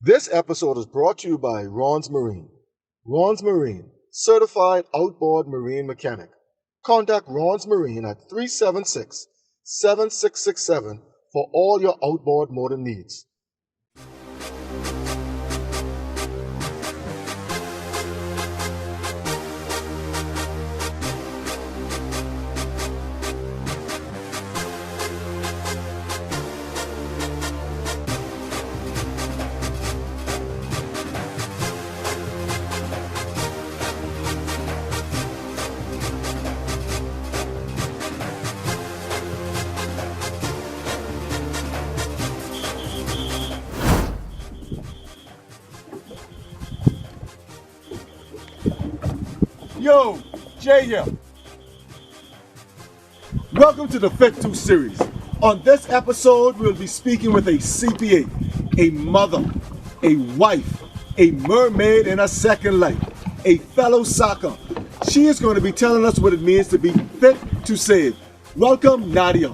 This episode is brought to you by Ron's Marine. Ron's Marine, certified outboard marine mechanic. Contact Ron's Marine at 376-7667 for all your outboard motor needs. Yo, Jay here. Welcome to the Fit 2 series. On this episode, we'll be speaking with a CPA, a mother, a wife, a mermaid in a second life, a fellow soccer. She is going to be telling us what it means to be fit to save. Welcome, Nadia.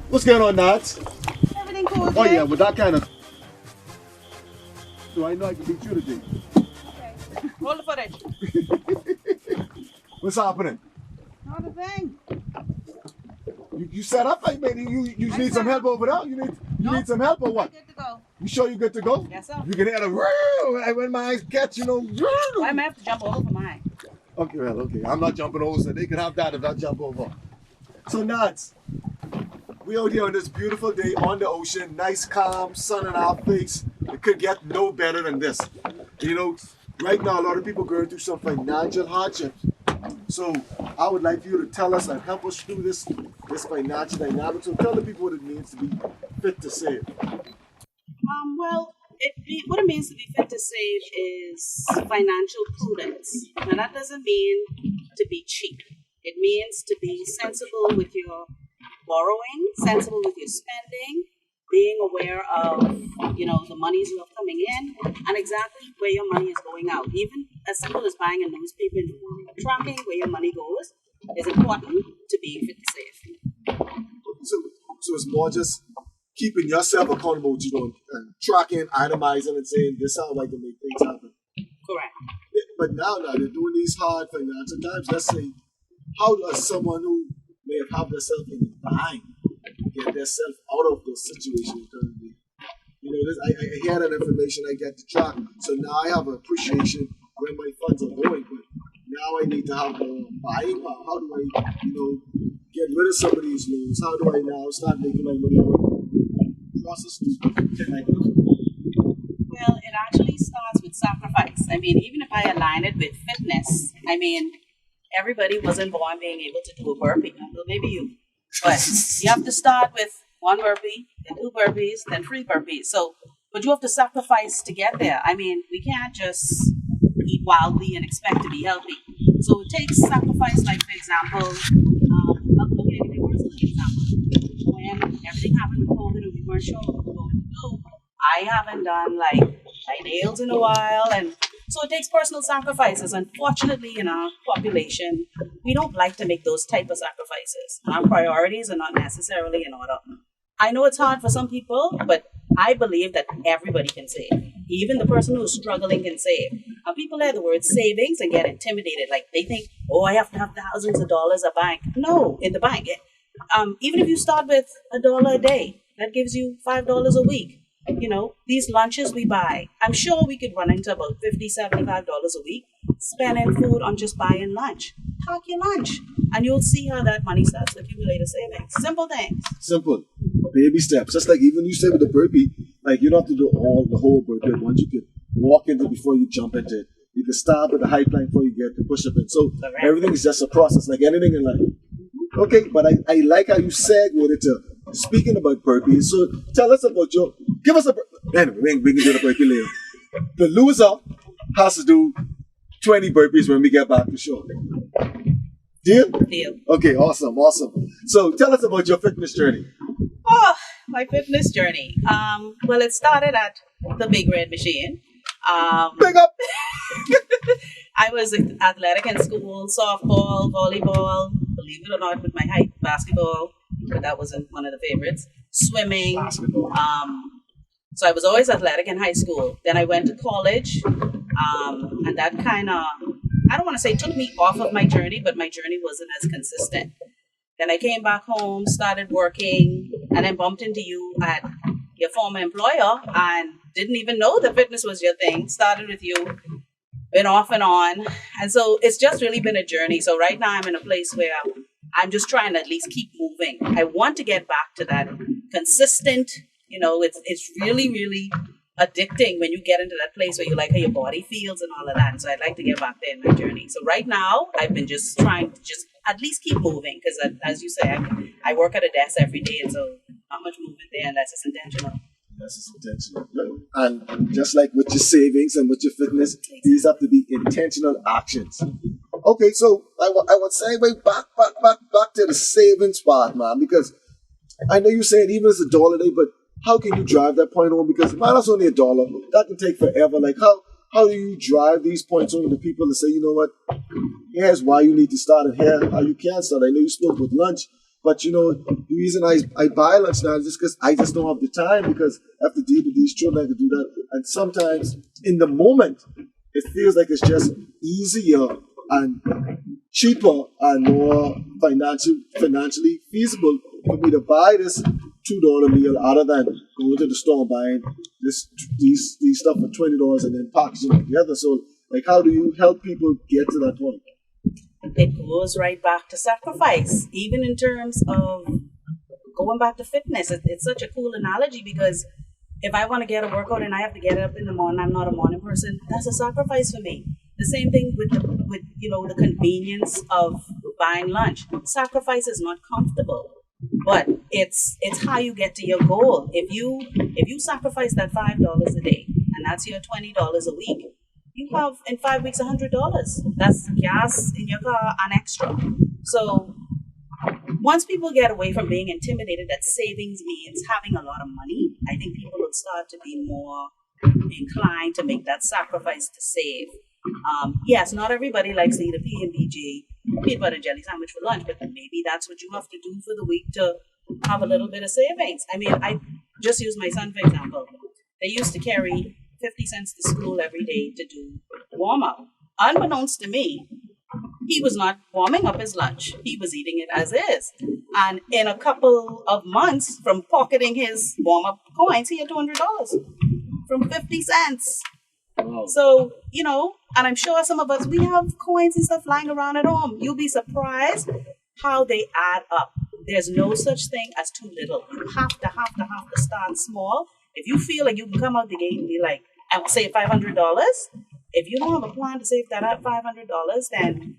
What's going on, Nats? Everything cool, Oh Jay? yeah, with that kind of... Do I know I can beat you today? Okay. Roll the footage. What's happening? Not a thing. You set up like maybe you I need set some help up. over there? You Nope. need some help or I'm what? good to go. You sure you good to go? Yes, sir. You can hear the when my eyes catch, Why am I have to jump over for mine? Okay, well, okay. I'm not jumping over, so they can have that if I jump over. So Nats, we out here on this beautiful day on the ocean, nice calm, sun in our face. It could get no better than this. You know, right now a lot of people going through some financial hardships. So I would like for you to tell us and help us through this financial dynamic. So tell the people what it means to be fit to save. Well, what it means to be fit to save is financial prudence. Now, that doesn't mean to be cheap. It means to be sensible with your borrowing, sensible with your spending, being aware of, the monies you have coming in and exactly where your money is going out. Even as simple as buying a newspaper and tracking where your money goes is important to be fit to save. So it's more just keeping yourself accountable, and tracking, itemizing, and saying this is how I can make things happen. Correct. Yeah, but now they're doing these hard financial times. Let's say, how does someone who may have themselves in a bind get themselves out of the situation currently? I hear that information, I get the track. So now I have an appreciation where my funds are going, but now I need to have more buying power. How do I, get rid of some of these loans? How do I now start making my money work? Process can I do? Well, it actually starts with sacrifice. Even if I align it with fitness, everybody wasn't born being able to do a burpee. Well, maybe you. But you have to start with one burpee, then two burpees, then three burpees. But you have to sacrifice to get there. We can't just eat wildly and expect to be healthy. So it takes sacrifice, like, for example, I'll give you a personal example. When everything happened with COVID and we weren't sure what we were going to do, I haven't done my nails in a while, and so it takes personal sacrifices. Unfortunately, in our population, we don't like to make those type of sacrifices. Our priorities are not necessarily in order. I know it's hard for some people, but I believe that everybody can save. Even the person who's struggling can save. Now, people hear the word savings and get intimidated. Like, they think, I have to have thousands of dollars a bank. No, in the bank. Even if you start with $1 a day, that gives you $5 a week. These lunches we buy, I'm sure we could run into about $50, $75 a week spending food on just buying lunch. Pack your lunch, and you'll see how that money starts to accumulate a savings. Simple things. Simple. Baby steps. Just like even you say with the burpee, like you don't have to do the whole burpee at once. You can walk into it before you jump into it. You can start with the high plank before you get the push up in. So everything is just a process, like anything in life. Okay, but I like how you segued into speaking about burpees. So tell us about give us a Anyway, we can do the burpee later. The loser has to do 20 burpees when we get back to show. Deal? Deal. Okay, awesome. So tell us about your fitness journey. Oh, my fitness journey. Well, it started at the Big Red Machine. Big up! I was athletic in school, softball, volleyball, believe it or not, with my height, basketball, but that wasn't one of the favorites. Swimming. Basketball. So I was always athletic in high school. Then I went to college, and that kind of, I don't want to say took me off of my journey, but my journey wasn't as consistent. Then I came back home, started working, and then bumped into you at your former employer and didn't even know that fitness was your thing. Started with you, been off and on. And so it's just really been a journey. So right now I'm in a place where I'm just trying to at least keep moving. I want to get back to that consistent, it's really, really addicting when you get into that place where you like how your body feels and all of that. And so I'd like to get back there in my journey. So right now I've been just trying to just at least keep moving because as you say, I work at a desk every day. And so not much movement there unless it's intentional. Yes, it's intentional. And just like with your savings and with your fitness, these have to be intentional actions. Okay, so I would say back to the savings part, man, because I know you're saying even if it's $1 a day, but how can you drive that point home? Because man, that's only $1. That can take forever. Like how do you drive these points home to people to say, you know what, here's why you need to start and here how you can start. I know you spoke with lunch, but the reason I buy lunch now is just because I just don't have the time because I have to deal with these children, I have to do that. And sometimes in the moment, it feels like it's just easier and cheaper and more financially feasible for me to buy this $2 meal other than going to the store and buying these stuff for $20 and then packaging it together. So, like, how do you help people get to that point? It goes right back to sacrifice, even in terms of going back to fitness. It's such a cool analogy because if I want to get a workout and I have to get up in the morning, I'm not a morning person, that's a sacrifice for me. The same thing with the convenience of buying lunch. Sacrifice is not comfortable, but it's how you get to your goal. If you sacrifice that $5 a day and that's your $20 a week, you have in 5 weeks $100. That's gas in your car and extra. So once people get away from being intimidated that savings means having a lot of money, I think people will start to be more inclined to make that sacrifice to save. Yes, not everybody likes to eat a P&BG, peanut butter and jelly sandwich for lunch, but maybe that's what you have to do for the week to have a little bit of savings. I mean, I just use my son, for example. They used to carry 50 cents to school every day to do warm-up. Unbeknownst to me, he was not warming up his lunch. He was eating it as is. And in a couple of months from pocketing his warm-up coins, he had $200 from 50 cents. Wow. So, and I'm sure some of us, we have coins and stuff lying around at home. You'll be surprised how they add up. There's no such thing as too little. You have to start small. If you feel like you can come out the gate and be like, I will save $500, if you don't have a plan to save that $500, then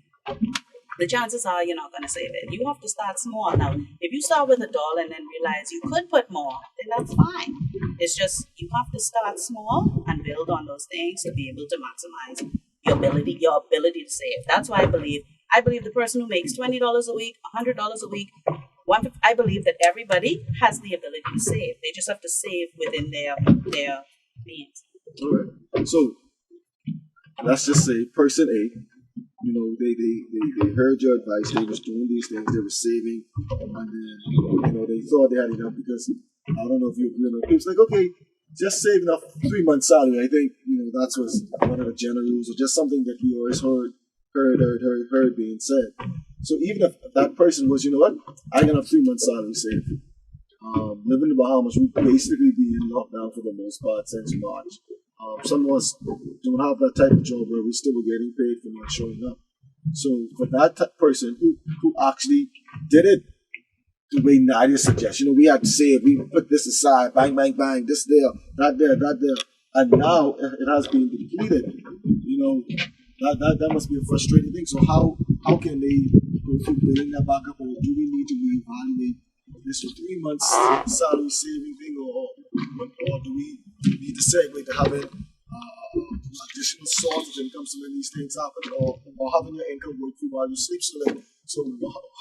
the chances are you're not going to save it. You have to start small. Now, if you start with $1 and then realize you could put more, then that's fine. It's just you have to start small and build on those things to be able to maximize your ability to save. That's why I believe the person who makes $20 a week, $100 a week, I believe that everybody has the ability to save. They just have to save within their means. All right. So let's just say person A, they heard your advice, they was doing these things, they were saving, and then, they thought they had enough because, I don't know if you agree on it. It's like, okay, just save enough 3 months salary. I think, that was one of the general rules or just something that we always heard being said. So even if that person was, I got a 3 months salary saved. Living in the Bahamas, we've basically been in lockdown for the most part since March. Some of us don't have that type of job where we still were getting paid for not showing up. So for that person who actually did it the way Nadia suggests, we had to save, we put this aside, bang, bang, bang, this there, that there, and now it has been depleted. That must be a frustrating thing. So how can they go through building that back up, or do we need to reevaluate this 3 months salary saving thing, or but or do we need to segue to having additional sources of income so when these things happen, or having your income work for you while you sleep? So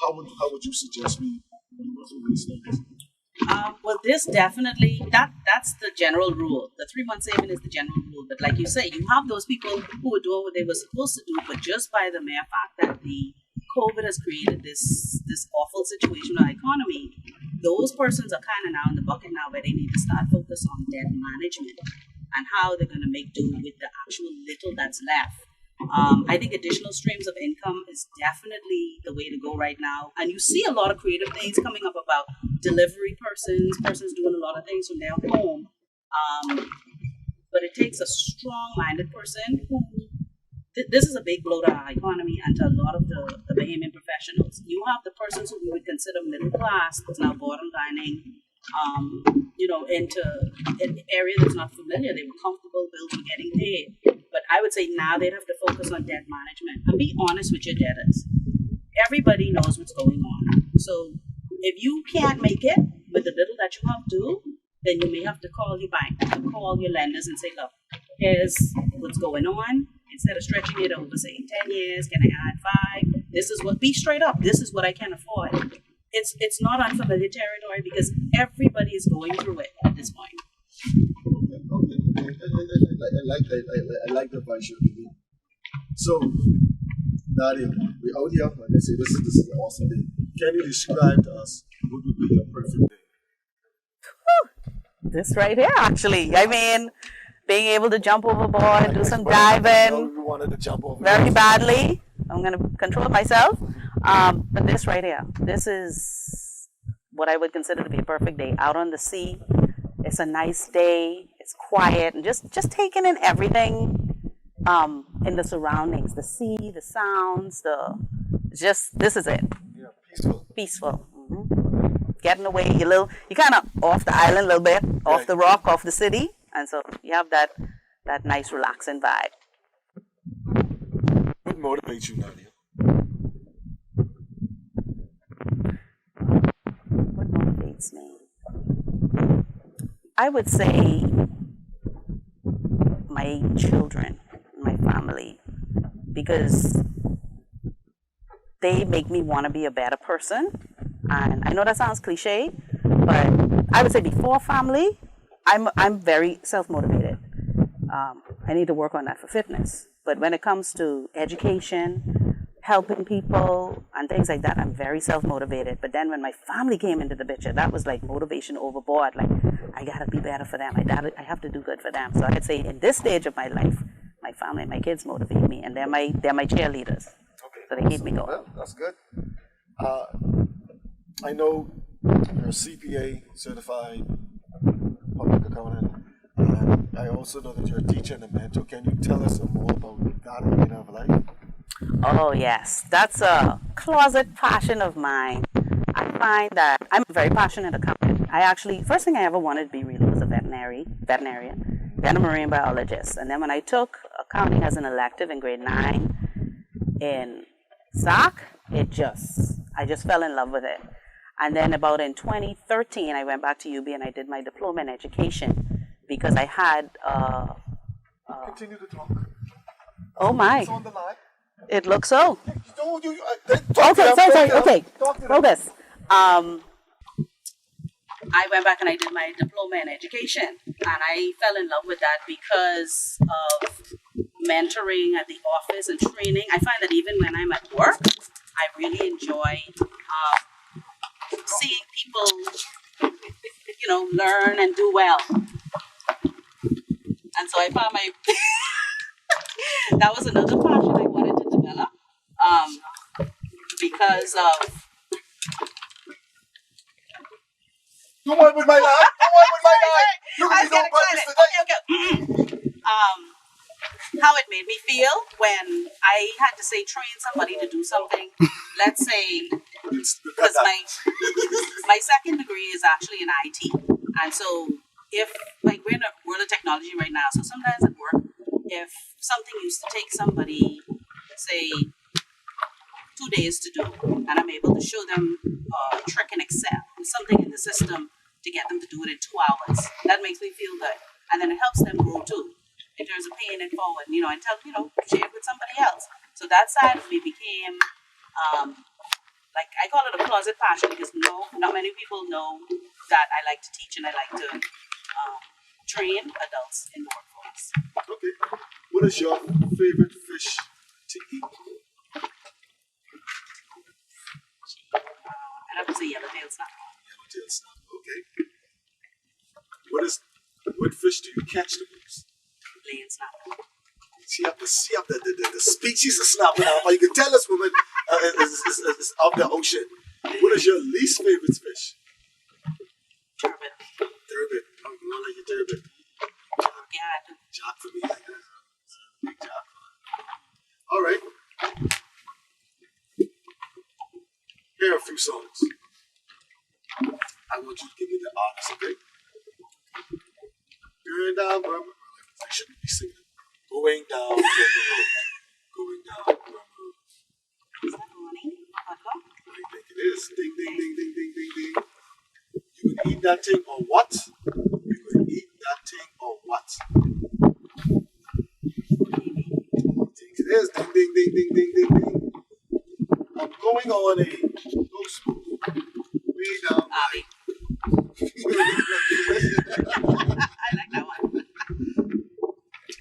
how would you suggest we go through these things? Well, this definitely that's the general rule. The 3-month saving is the general rule. But like you say, you have those people who are doing what they were supposed to do, but just by the mere fact that the COVID has created this awful situation in our economy, those persons are kind of now in the bucket now where they need to start focus on debt management and how they're going to make do with the actual little that's left. I think additional streams of income is definitely the way to go right now. And you see a lot of creative things coming up about delivery persons doing a lot of things from their home. But it takes a strong-minded person who, this is a big blow to our economy and to a lot of the Bahamian professionals. You have the persons who we would consider middle class, that's now borderlining, into an area that's not familiar. They were comfortable, bills were getting paid. But I would say now they'd have to focus on debt management and be honest with your debtors. Everybody knows what's going on. So if you can't make it with the little that you have to, then you may have to call your bank, call your lenders and say, look, here's what's going on. Instead of stretching it over, say, 10 years, can I add 5? This is what, be straight up, this is what I can afford. It's not unfamiliar territory because everybody is going through it at this point. Okay. I like the advice you're giving. So, Nadia, we're out here, and they say this is an awesome day. Can you describe to us what would be your perfect day? This right here, actually. I mean, being able to jump overboard, do some diving. We wanted to jump over very badly. I'm going to control myself. But this right here, this is what I would consider to be a perfect day. Out on the sea, it's a nice day, it's quiet, and just taking in everything in the surroundings, the sea, the sounds, this is it. Yeah, peaceful. Peaceful. Getting away, you kind of off the island a little bit, off the rock, off the city, and so you have that nice relaxing vibe. What motivates you, Nadia? What motivates me? I would say my children, my family, because they make me want to be a better person. And I know that sounds cliche, but I would say before family, I'm very self-motivated. I need to work on that for fitness. But when it comes to education, helping people, and things like that, I'm very self-motivated. But then when my family came into the picture, that was like motivation overboard. Like, I gotta be better for them. I have to do good for them. So I'd say in this stage of my life, my family, my kids motivate me, and they're my cheerleaders. Okay. So they keep me going. Well, that's good. I know you're a CPA certified public accountant. I also know that you're a teacher and a mentor. Can you tell us more about that arena of life? Oh, yes. That's a closet passion of mine. I find that I'm a very passionate accountant. First thing I ever wanted to be really was a veterinarian, then a marine biologist. And then when I took accounting as an elective in grade 9 in SAC, I just fell in love with it. And then about in 2013, I went back to UB and I did my diploma in education because I had... Continue to talk. Oh my. It's on the line. It looks so. Okay. Focus. I went back and I did my diploma in education, and I fell in love with that because of mentoring at the office and training. I find that even when I'm at work, I really enjoy seeing people, learn and do well. And so I found that was another passion I wanted to develop because of... Come on with my life. Look at me, Okay. How it made me feel when I had to train somebody to do something. Let's say, because my second degree is actually in IT, and so we're in a world of technology right now. So sometimes at work, if something used to take somebody, say, 2 days to do, and I'm able to show them a trick in Excel, something in the system to get them to do it in 2 hours. That makes me feel good. And then it helps them grow too, in terms of paying it forward, and share it with somebody else. So that side of me became, like, I call it a closet passion because not many people know that I like to teach and I like to train adults in the workforce. Okay. What is your favorite fish to eat? I have to say yellowtail snapper. Yellowtail snapper. Okay. What fish do you catch the most? Laying snapper. She have the species of snapper now, but you can tell this woman is of the ocean. What is your least favorite fish? Turbot. Turbot. Oh, you don't like your turbot? Yeah, I do. Jack for me. Big jack. All right. Here are a few songs. I want you to give me the artist, okay? Going down, I shouldn't be singing. Going down, going down. Is that money? I think it is. Ding, ding, ding, ding, ding, ding, ding. You gonna eat that thing or what? You gonna eat that thing or what? I think it is. Ding, ding, ding, ding, ding, ding, ding. I'm going on a go smooth. Way down. Abby. I like that one.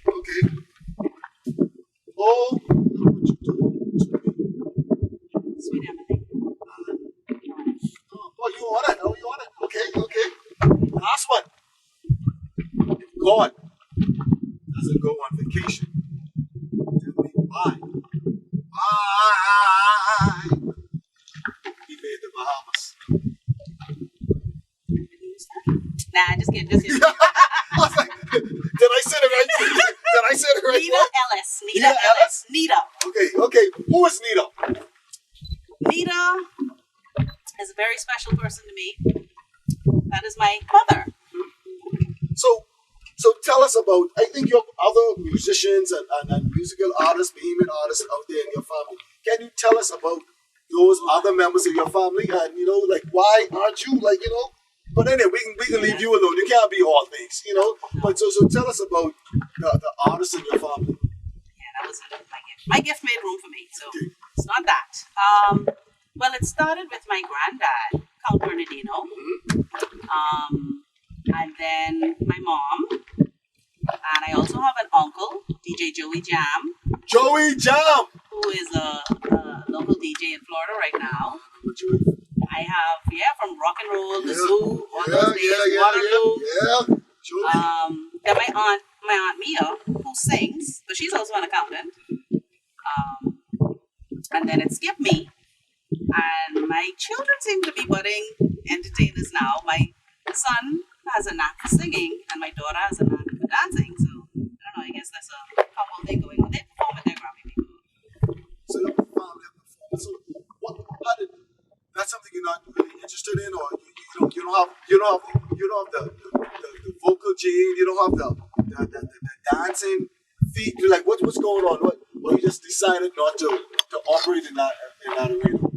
Okay. Oh, what you doing to me? Sweet Emily. Oh, you want it? Oh, you want it? Okay. Last one. If God doesn't go on vacation, tell me why. Why? He made the Bahamas. Nah, just kidding. I was like, did I say it right? Did I say it right? Nita Ellis. Nita Ellis. Nita. Okay. Who is Nita? Nita is a very special person to me. That is my mother. So tell us about, I think you have other musicians and musical artists, behemoth artists out there in your family. Can you tell us about those other members of your family and, like, why aren't you, like, but anyway, we can leave you alone. You can't be all things, But so tell us about the artists in your family. Yeah, that was my gift. My gift made room for me, so it's not that. Well, it started with my granddad, Count Bernardino, and then my mom, and I also have an uncle, DJ Joey Jam. Joey Jam! Who is a local DJ in Florida right now. I have, from rock and roll, the zoo, all those days, Waterloo. Then my aunt Mia, who sings, but she's also an accountant. And then it skipped me. And my children seem to be budding entertainers now. My son has a knack for singing, and my daughter has a knack for dancing. So, I don't know, I guess that's a couple thing going on. They perform at their Grammy people. So you have a family of performers. So that's something you're not really interested in, or you don't have the vocal gene, you don't have the dancing feet. You're like, what's going on? Or you just decided not to operate in that arena?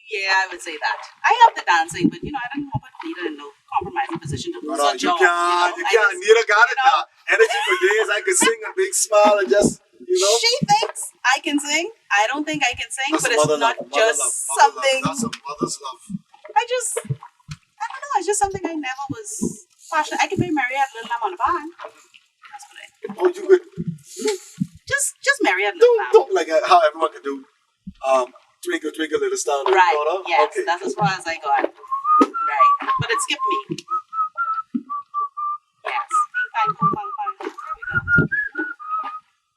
Yeah, I would say that. I have the dancing, but I didn't want to put Nita in no compromising position to lose her job. You can't. Nita got it now. Energy for days. I could sing a big smile and just, She thinks I can sing. I don't think I can sing, but it's not just something. That's a mother's love. I don't know. It's just something I never was passionate. I could be married at Little Lamb on a Vine. That's what I. Oh, you could. Just marry at Little Lamb. Don't like how everyone can do. Twinkle, twinkle, little star. Right. Daughter. Yes, Okay. that's as far as I got. Right. But it skipped me. Yes. Ping, pong, pong, pong. There we go.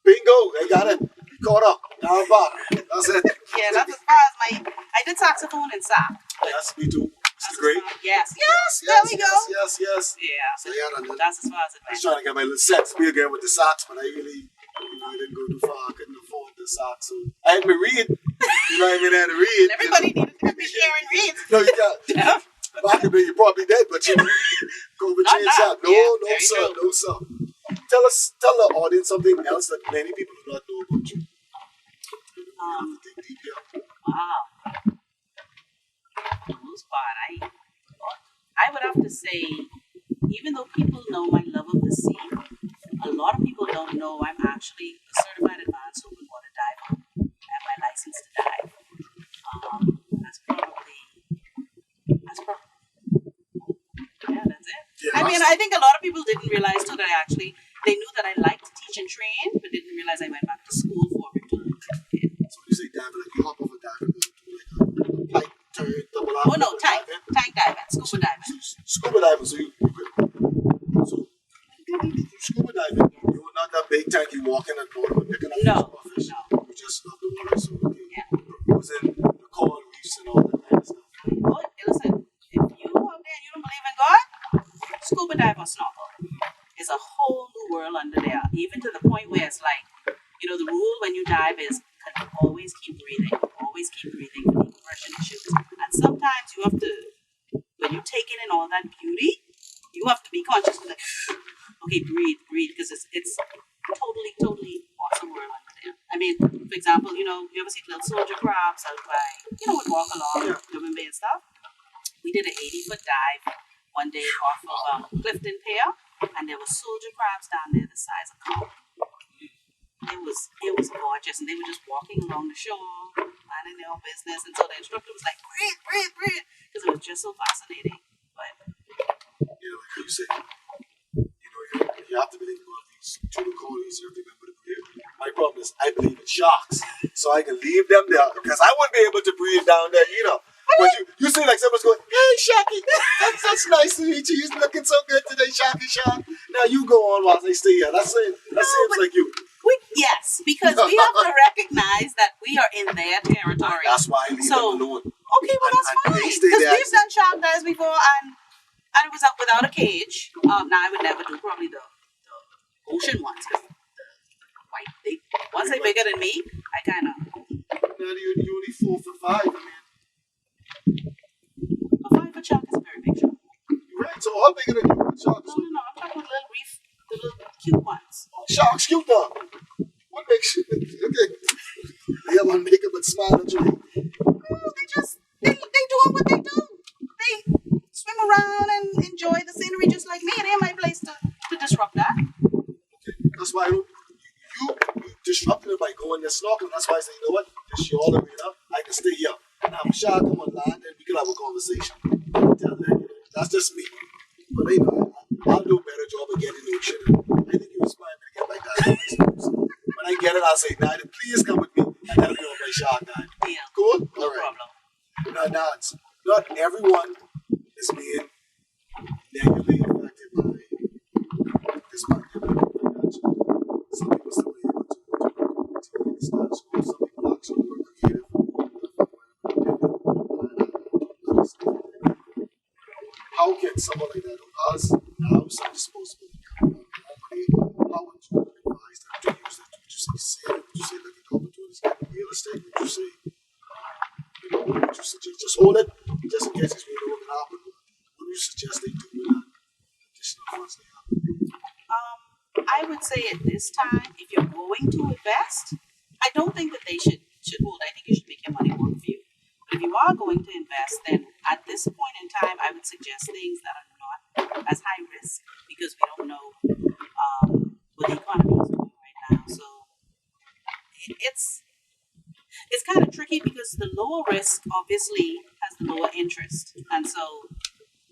Bingo! I got it. Caught up. Now I'm back. That's it. Yeah, that's as far as I did saxophone and sax. Yes, me too. This is great. Yes. There we go. Yes. Yeah. So yeah, That's as far as it I was went. trying to get my little set speed again with the sax, but I really didn't go too far. I couldn't afford the sax. So I had me read. I had to read. Everybody needed to be sharing reads. No, you can't. Back in the day, you're probably dead, but you go with Not change now. that. No, Yeah, no, sir. very true. No, sir. Tell the audience something else that many people do not know about you. You have to dig deep here. Wow. For the most part, I I would have to say, even though people know my love of the sea, a lot of people don't know I'm actually a certified advanced open water diver. I have my license to dive. That's probably, yeah, that's it. Yeah, I mean, I think a lot of people didn't realize too that they knew that I liked to teach and train, but didn't realize I went back to school for it too. Yeah. So when you say diving, like you hop off a diving board, do like a pipe turn, double out. Oh no, tank diving, scuba diving. Scuba diving, so you scuba diving, you're not that big tank, you walk in and board and picking up fish. No. You just love the water, so Yeah. using the coral reefs and all that kind of stuff. Oh, listen, if you out there and you don't believe in God, scuba dive or snorkel. It's a whole new world under there, even to the point where it's like, the rule when you dive is always keep breathing for decompression issues. And sometimes you have to, when you're taking in all that beauty, you have to be conscious of like, okay, breathe, because it's totally awesome world under there. I mean, for example, you ever see little soldier crabs out by, would walk along Dublin Bay and stuff? We did an 80-foot dive one day off of Clifton Pier, and there were soldier crabs down there the size of cow. It was gorgeous, and they were just walking along the shore, minding their own business, and so the instructor was like, breathe, because it was just so fascinating. But like how you say, you have to believe in one of these two coolies, you have to remember to breathe. My problem is I believe in sharks, so I can leave them there, because I wouldn't be able to breathe down there, But you see like someone's going, hey, Sharky, that's nice to meet you. You're looking so good today, Sharky Shark. Now you go on while they stay here. That seems like you. Yes, because we have to recognize that we are in their territory. That's why I leave them alone. Okay, well, that's fine. Because we've done shark dives before, and it was up without a cage. Now, I would never do probably the ocean ones, because once they're bigger than me, I kind of... Now, you're only 4'5", I mean. A 5-foot shark is a very big shark. Right, so how big are the sharks? No, I'm talking about little reef, the little cute ones. Oh, sharks, cute dog. What makes you... Okay. They have on makeup but smile at you. No, they doing what they do. They swim around and enjoy the scenery just like me. It ain't my place to disrupt that. Okay, that's why you disrupted it by going there snorkeling. That's why I say, you know what? Just you all the way up. I can stay here. Now, if a shark come on land, then we can have a conversation. That's just me. But I'll do a better job of getting the ocean. I think you inspire me to get like that. When I get it, I'll say, Nadia, please come with me. And that'll be on my shark dive. Yeah. Cool? No All right. problem. Now, not everyone is being negatively affected by this market. Some people still be able to start school. Some people actually work creative. How can someone like that, who has now some disposable money, how would you advise them to use that? Would you say save? Would you say looking at opportunities in real estate? Would you say, what would you suggest? Just hold it, just in case it's really going to happen. What would you suggest they do with that additional funds they have? I would say at this time, if you're going to invest, I don't think that they should hold. I think you should make your money work for you. But if you are going to invest, then at this point in time, I would suggest things that are not as high risk, because we don't know what the economy is doing right now. So it's kind of tricky, because the lower risk obviously has the lower interest, and so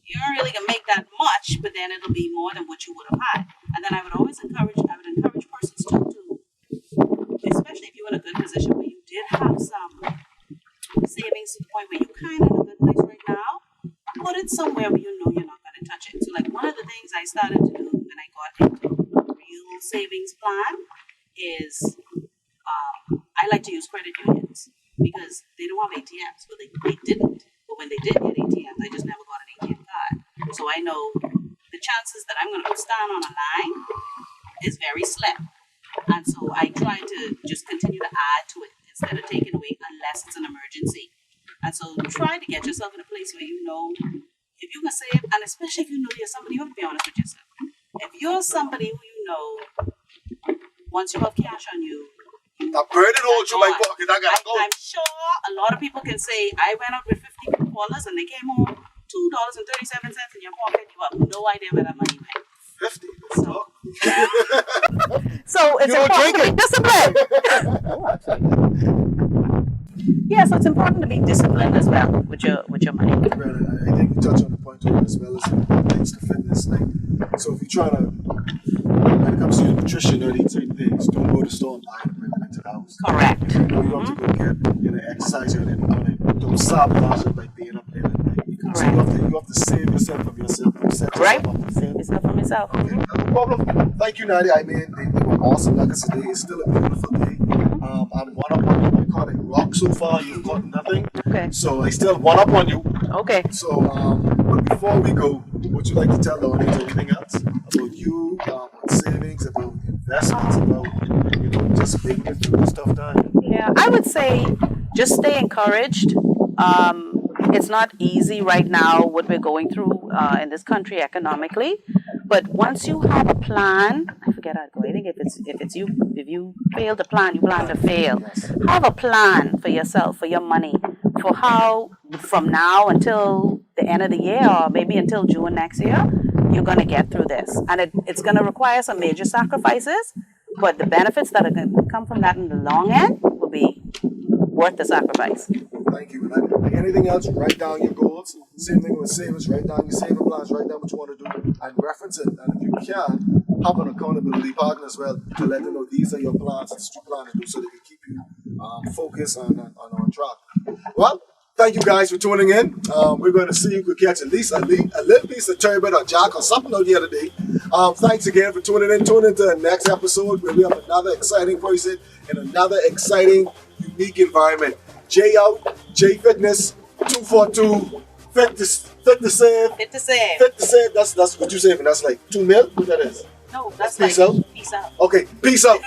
you aren't really gonna make that much, but then it'll be more than what you would have had. And then I would encourage persons to, especially if you're in a good position where you did have some savings to the point where you're kind of in a good place right now, put it somewhere where you know you're not going to touch it. So like one of the things I started to do when I got into a real savings plan is I like to use credit unions, because they don't have ATMs. Well, they didn't. But when they did get ATMs, I just never got an ATM card. So I know the chances that I'm going to stand on a line is very slim. And so I try to just continue to add to it instead of taking away, unless it's an emergency. And so try to get yourself in a place where you know if you can save, and especially if you know you're somebody, you have to be honest with yourself. If you're somebody who you know, once you have cash on you, I burned it all through my pocket. I gotta go. I'm sure a lot of people can say, I went out with $50 and they came home $2.37 in your pocket, you have no idea where that money went. 50. So, So it's You don't important to drink be disciplined. Yeah, so it's important to be disciplined as well with your money. Brandon, I think you touched on the point too, as well as things to fitness. Like, so if you're trying to, when it comes to your nutrition or these type things, don't go to the store and buy it and bring it into the house. correct. You have to go get exercise and don't sabotage it by being up there. So you have to save yourself from yourself. Set Right. yourself up. Save yourself from yourself. Okay, no problem. Thank you, Nadia. I mean, they were awesome. Like I said, today is still a beautiful day. I'm one up on you. I caught a rock so far. You've caught nothing. Okay. So I still one up on you. Okay. So, but before we go, would you like to tell the audience anything else about you, about savings, about investments, about just making it through stuff done? Yeah, I would say just stay encouraged. It's not easy right now what we're going through in this country economically, but once you have a plan, I forget how to go. I think if you fail to plan, you plan to fail. Have a plan for yourself, for your money, for how from now until the end of the year, or maybe until June next year, you're going to get through this, and it's going to require some major sacrifices. But the benefits that are going to come from that in the long end will be worth the sacrifice. Thank you. And like anything else, write down your goals. Same thing with savings. Write down your saving plans. Write down what you want to do and reference it. And if you can, have an accountability partner as well to let them know these are your plans. This is what you plan to do, so they can keep you focused on track. Well, thank you guys for tuning in. We're going to see if we catch at least a little piece of turbot or jack or something out the other day. Thanks again for tuning in. Tune into the next episode where we have another exciting person in another exciting, unique environment. J out, J Fitness, 242, fit to save. Fit to save. Fit to save, that's what you saving. That's like 2 mil? What that is? No, that's Peace like out? peace out. Okay, peace out.